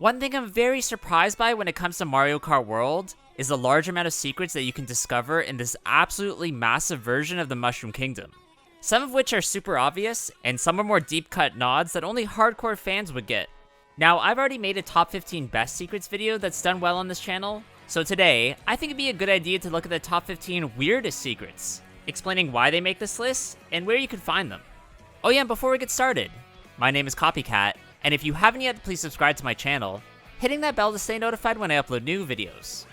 One thing I'm very surprised by when it comes to Mario Kart World is the large amount of secrets that you can discover in this absolutely massive version of the Mushroom Kingdom. Some of which are super obvious, and some are more deep-cut nods that only hardcore fans would get. Now, I've already made a top 15 best secrets video that's done well on this channel, so today, I think it'd be a good idea to look at the top 15 weirdest secrets, explaining why they make this list, and where you can find them. Oh yeah, and before we get started, my name is Copycat, and if you haven't yet, please subscribe to my channel, hitting that bell to stay notified when I upload new videos.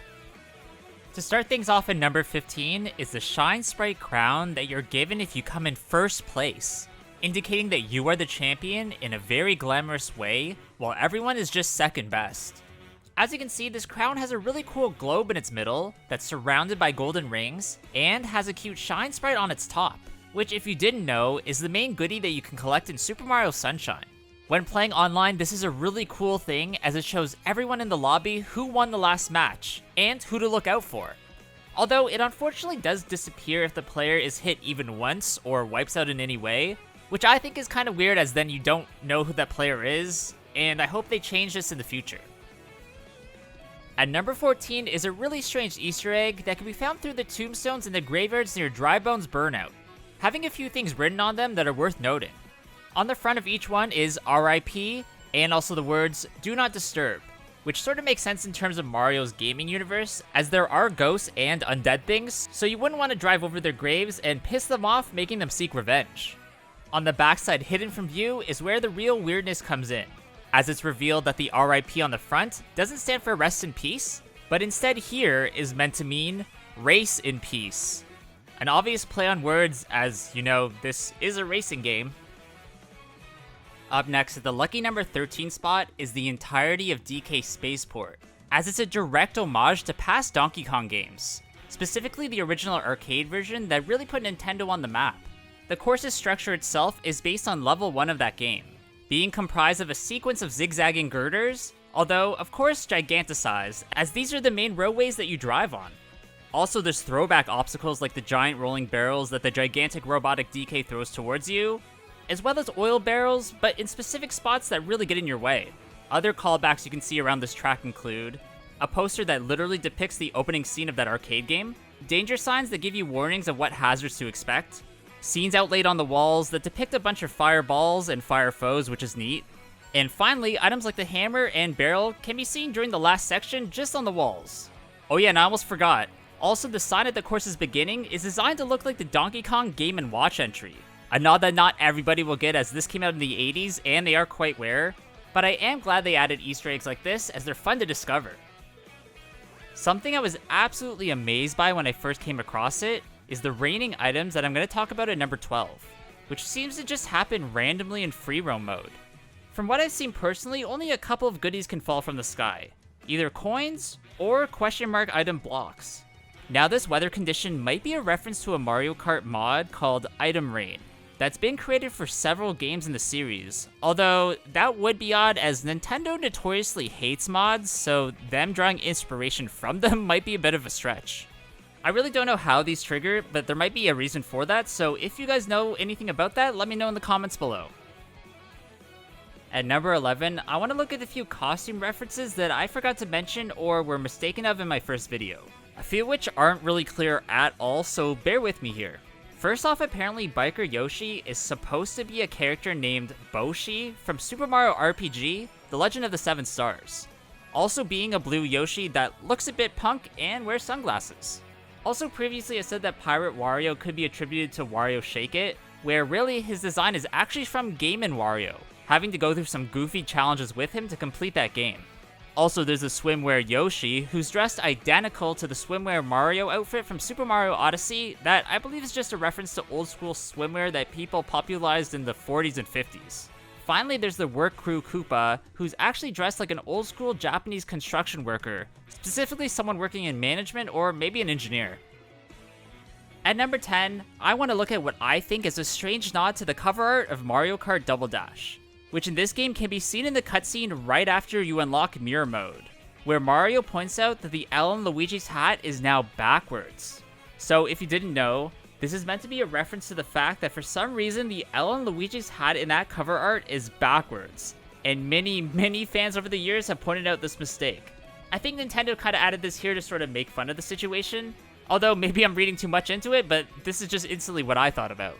To start things off at number 15 is the Shine Sprite crown that you're given if you come in first place, indicating that you are the champion in a very glamorous way, while everyone is just second best. As you can see, this crown has a really cool globe in its middle that's surrounded by golden rings, and has a cute Shine Sprite on its top, which if you didn't know, is the main goodie that you can collect in Super Mario Sunshine. When playing online, this is a really cool thing as it shows everyone in the lobby who won the last match, and who to look out for. Although it unfortunately does disappear if the player is hit even once or wipes out in any way, which I think is kind of weird as then you don't know who that player is, and I hope they change this in the future. At number 14 is a really strange Easter egg that can be found through the tombstones in the graveyards near Dry Bones Burnout, having a few things written on them that are worth noting. On the front of each one is RIP, and also the words, "Do not disturb," which sort of makes sense in terms of Mario's gaming universe, as there are ghosts and undead things, so you wouldn't want to drive over their graves and piss them off, making them seek revenge. On the backside, hidden from view, is where the real weirdness comes in, as it's revealed that the RIP on the front doesn't stand for rest in peace, but instead here is meant to mean race in peace. An obvious play on words, as you know, this is a racing game. Up next at the lucky number 13 spot is the entirety of DK Spaceport, as it's a direct homage to past Donkey Kong games, specifically the original arcade version that really put Nintendo on the map. The course's structure itself is based on level 1 of that game, being comprised of a sequence of zigzagging girders, although of course giganticized, as these are the main roadways that you drive on. Also, there's throwback obstacles like the giant rolling barrels that the gigantic robotic DK throws towards you, as well as oil barrels, but in specific spots that really get in your way. Other callbacks you can see around this track include a poster that literally depicts the opening scene of that arcade game, danger signs that give you warnings of what hazards to expect, scenes outlaid on the walls that depict a bunch of fireballs and fire foes, which is neat, and finally, items like the hammer and barrel can be seen during the last section just on the walls. Oh yeah, and I almost forgot, also the sign at the course's beginning is designed to look like the Donkey Kong Game & Watch entry. A nod that not everybody will get as this came out in the 80s and they are quite rare, but I am glad they added Easter eggs like this as they're fun to discover. Something I was absolutely amazed by when I first came across it is the raining items that I'm going to talk about at number 12, which seems to just happen randomly in free roam mode. From what I've seen personally, only a couple of goodies can fall from the sky, either coins or question mark item blocks. Now this weather condition might be a reference to a Mario Kart mod called Item Rain, that's been created for several games in the series, although that would be odd as Nintendo notoriously hates mods, so them drawing inspiration from them might be a bit of a stretch. I really don't know how these trigger, but there might be a reason for that, so if you guys know anything about that, let me know in the comments below. At number 11, I want to look at a few costume references that I forgot to mention or were mistaken of in my first video, a few of which aren't really clear at all, so bear with me here. First off, apparently Biker Yoshi is supposed to be a character named Boshi from Super Mario RPG, The Legend of the Seven Stars. Also being a blue Yoshi that looks a bit punk and wears sunglasses. Also previously I said that Pirate Wario could be attributed to Wario Shake It, where really his design is actually from Game & Wario, having to go through some goofy challenges with him to complete that game. Also, there's a swimwear Yoshi, who's dressed identical to the swimwear Mario outfit from Super Mario Odyssey that I believe is just a reference to old school swimwear that people popularized in the 40s and 50s. Finally, there's the work crew Koopa, who's actually dressed like an old school Japanese construction worker, specifically someone working in management or maybe an engineer. At number 10, I want to look at what I think is a strange nod to the cover art of Mario Kart Double Dash, which in this game can be seen in the cutscene right after you unlock Mirror Mode, where Mario points out that the L on Luigi's hat is now backwards. So if you didn't know, this is meant to be a reference to the fact that for some reason the L on Luigi's hat in that cover art is backwards, and many fans over the years have pointed out this mistake. I think Nintendo kind of added this here to sort of make fun of the situation, although maybe I'm reading too much into it, but this is just instantly what I thought about.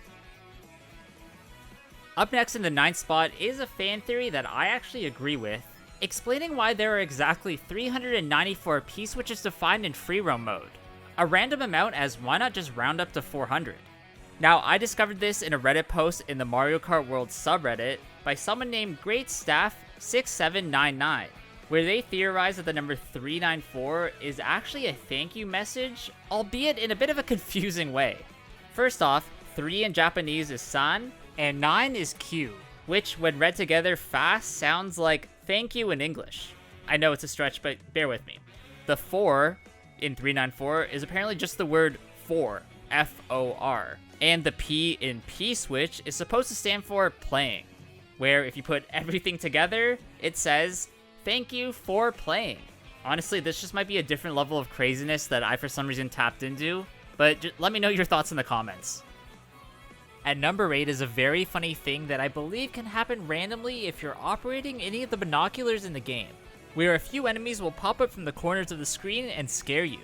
Up next in the 9th spot is a fan theory that I actually agree with, explaining why there are exactly 394 P-switches to find in free roam mode. A random amount, as why not just round up to 400? Now, I discovered this in a Reddit post in the Mario Kart World subreddit by someone named GreatStaff6799, where they theorized that the number 394 is actually a thank you message, albeit in a bit of a confusing way. First off, 3 in Japanese is san, and 9 is Q, which when read together fast sounds like thank you in English. I know it's a stretch, but bear with me. The 4 in 394 is apparently just the word for, F-O-R. And the P in P-switch is supposed to stand for playing, where if you put everything together, it says, thank you for playing. Honestly, this just might be a different level of craziness that I for some reason tapped into, but just let me know your thoughts in the comments. At number 8 is a very funny thing that I believe can happen randomly if you're operating any of the binoculars in the game, where a few enemies will pop up from the corners of the screen and scare you.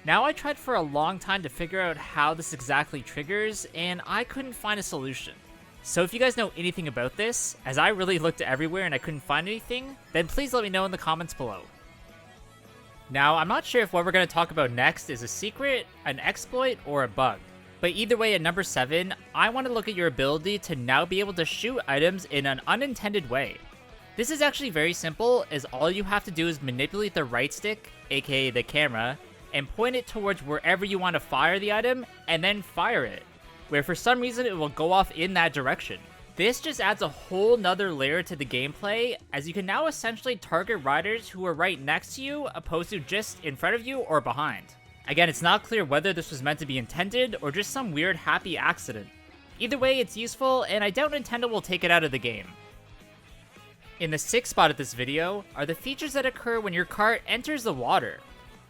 Now, I tried for a long time to figure out how this exactly triggers, and I couldn't find a solution. So if you guys know anything about this, as I really looked everywhere and I couldn't find anything, then please let me know in the comments below. Now, I'm not sure if what we're going to talk about next is a secret, an exploit, or a bug. But either way, at number 7, I want to look at your ability to now be able to shoot items in an unintended way. This is actually very simple, as all you have to do is manipulate the right stick, aka the camera, and point it towards wherever you want to fire the item, and then fire it, where for some reason it will go off in that direction. This just adds a whole nother layer to the gameplay, as you can now essentially target riders who are right next to you, opposed to just in front of you or behind. Again, it's not clear whether this was meant to be intended, or just some weird happy accident. Either way, it's useful, and I doubt Nintendo will take it out of the game. In the 6th spot of this video are the features that occur when your cart enters the water,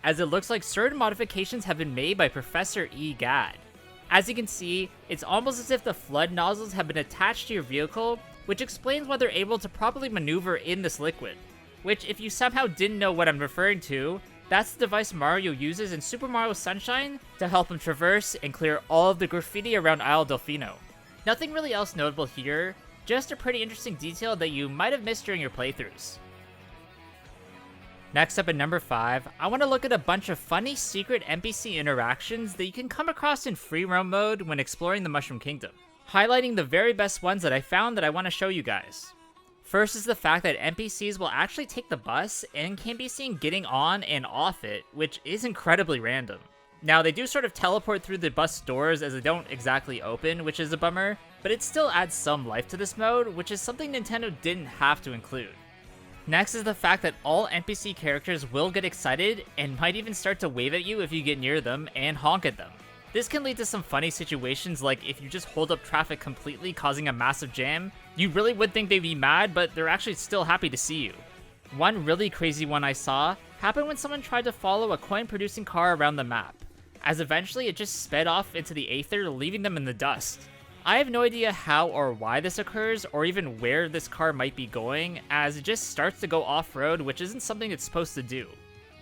as it looks like certain modifications have been made by Professor E. Gadd. As you can see, it's almost as if the flood nozzles have been attached to your vehicle, which explains why they're able to properly maneuver in this liquid. Which, if you somehow didn't know what I'm referring to, that's the device Mario uses in Super Mario Sunshine to help him traverse and clear all of the graffiti around Isle Delfino. Nothing really else notable here, just a pretty interesting detail that you might have missed during your playthroughs. Next up at number 5, I want to look at a bunch of funny secret NPC interactions that you can come across in free roam mode when exploring the Mushroom Kingdom, highlighting the very best ones that I found that I want to show you guys. First is the fact that NPCs will actually take the bus and can be seen getting on and off it, which is incredibly random. Now, they do sort of teleport through the bus doors as they don't exactly open, which is a bummer, but it still adds some life to this mode, which is something Nintendo didn't have to include. Next is the fact that all NPC characters will get excited and might even start to wave at you if you get near them and honk at them. This can lead to some funny situations, like if you just hold up traffic completely, causing a massive jam, you really would think they'd be mad, but they're actually still happy to see you. One really crazy one I saw happened when someone tried to follow a coin-producing car around the map, as eventually it just sped off into the aether, leaving them in the dust. I have no idea how or why this occurs, or even where this car might be going, as it just starts to go off-road, which isn't something it's supposed to do.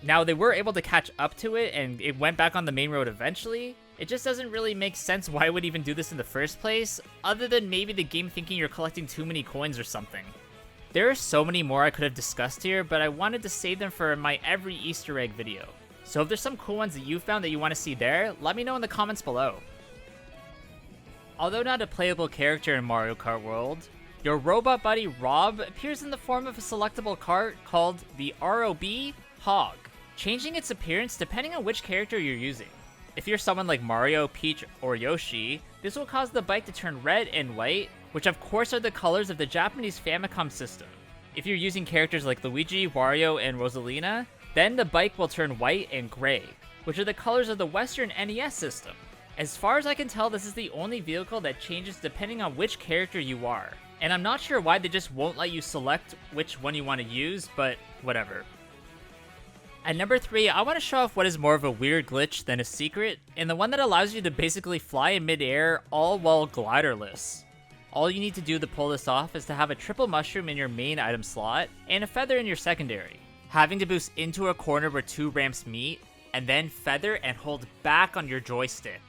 Now, they were able to catch up to it, and it went back on the main road eventually. It just doesn't really make sense why it would even do this in the first place, other than maybe the game thinking you're collecting too many coins or something. There are so many more I could have discussed here, but I wanted to save them for my every Easter egg video. So if there's some cool ones that you found that you want to see there, let me know in the comments below. Although not a playable character in Mario Kart World, your robot buddy Rob appears in the form of a selectable cart called the ROB Hog, changing its appearance depending on which character you're using. If you're someone like Mario, Peach, or Yoshi, this will cause the bike to turn red and white, which of course are the colors of the Japanese Famicom system. If you're using characters like Luigi, Wario, and Rosalina, then the bike will turn white and gray, which are the colors of the Western NES system. As far as I can tell, this is the only vehicle that changes depending on which character you are. And I'm not sure why they just won't let you select which one you want to use, but whatever. At number 3, I want to show off what is more of a weird glitch than a secret, and the one that allows you to basically fly in midair all while gliderless. all you need to do to pull this off is to have a triple mushroom in your main item slot and a feather in your secondary. Having to boost into a corner where 2 ramps meet, and then feather and hold back on your joystick.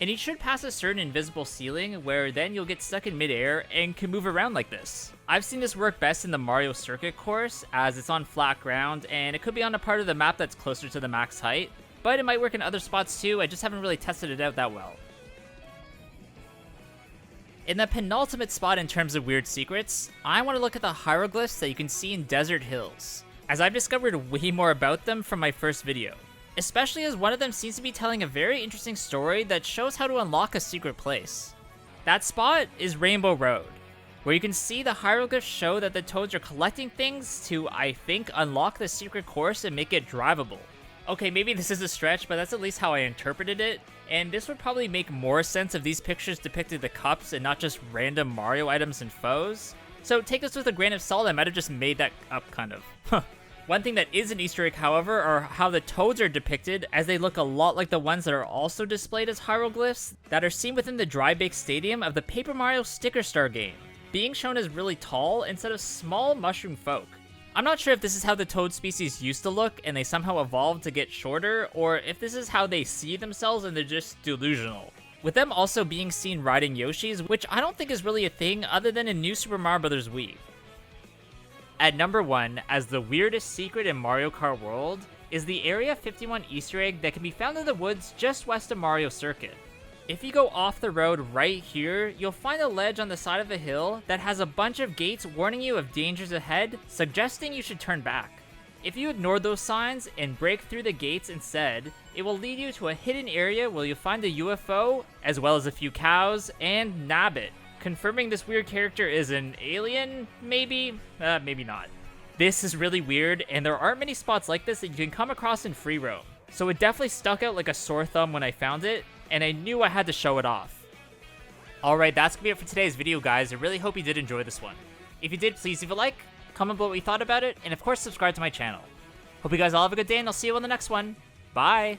And you should pass a certain invisible ceiling where then you'll get stuck in midair and can move around like this. I've seen this work best in the Mario Circuit course, as it's on flat ground and it could be on a part of the map that's closer to the max height, but it might work in other spots too. I just haven't really tested it out that well. In the penultimate spot in terms of weird secrets, I want to look at the hieroglyphs that you can see in Desert Hills, as I've discovered way more about them from my first video. Especially as one of them seems to be telling a very interesting story that shows how to unlock a secret place. That spot is Rainbow Road, where you can see the hieroglyphs show that the toads are collecting things to, I think, unlock the secret course and make it drivable. Okay, maybe this is a stretch, but that's at least how I interpreted it, and this would probably make more sense if these pictures depicted the cups and not just random Mario items and foes. So take this with a grain of salt, I might have just made that up, kind of. One thing that is an Easter egg, however, are how the toads are depicted, as they look a lot like the ones that are also displayed as hieroglyphs that are seen within the Dry Bake Stadium of the Paper Mario Sticker Star game, being shown as really tall instead of small mushroom folk. I'm not sure if this is how the toad species used to look and they somehow evolved to get shorter, or if this is how they see themselves and they're just delusional. With them also being seen riding Yoshis, which I don't think is really a thing other than in New Super Mario Bros. Wii. At number 1, as the weirdest secret in Mario Kart World, is the Area 51 Easter egg that can be found in the woods just west of Mario Circuit. If you go off the road right here, you'll find a ledge on the side of a hill that has a bunch of gates warning you of dangers ahead, suggesting you should turn back. If you ignore those signs and break through the gates instead, it will lead you to a hidden area where you'll find a UFO, as well as a few cows, and Nabbit, confirming this weird character is an alien, maybe? Maybe not. This is really weird, and there aren't many spots like this that you can come across in free roam. So it definitely stuck out like a sore thumb when I found it, and I knew I had to show it off. Alright, that's gonna be it for today's video, guys. I really hope you did enjoy this one. If you did, please leave a like, comment below what you thought about it, and of course subscribe to my channel. Hope you guys all have a good day, and I'll see you on the next one. Bye!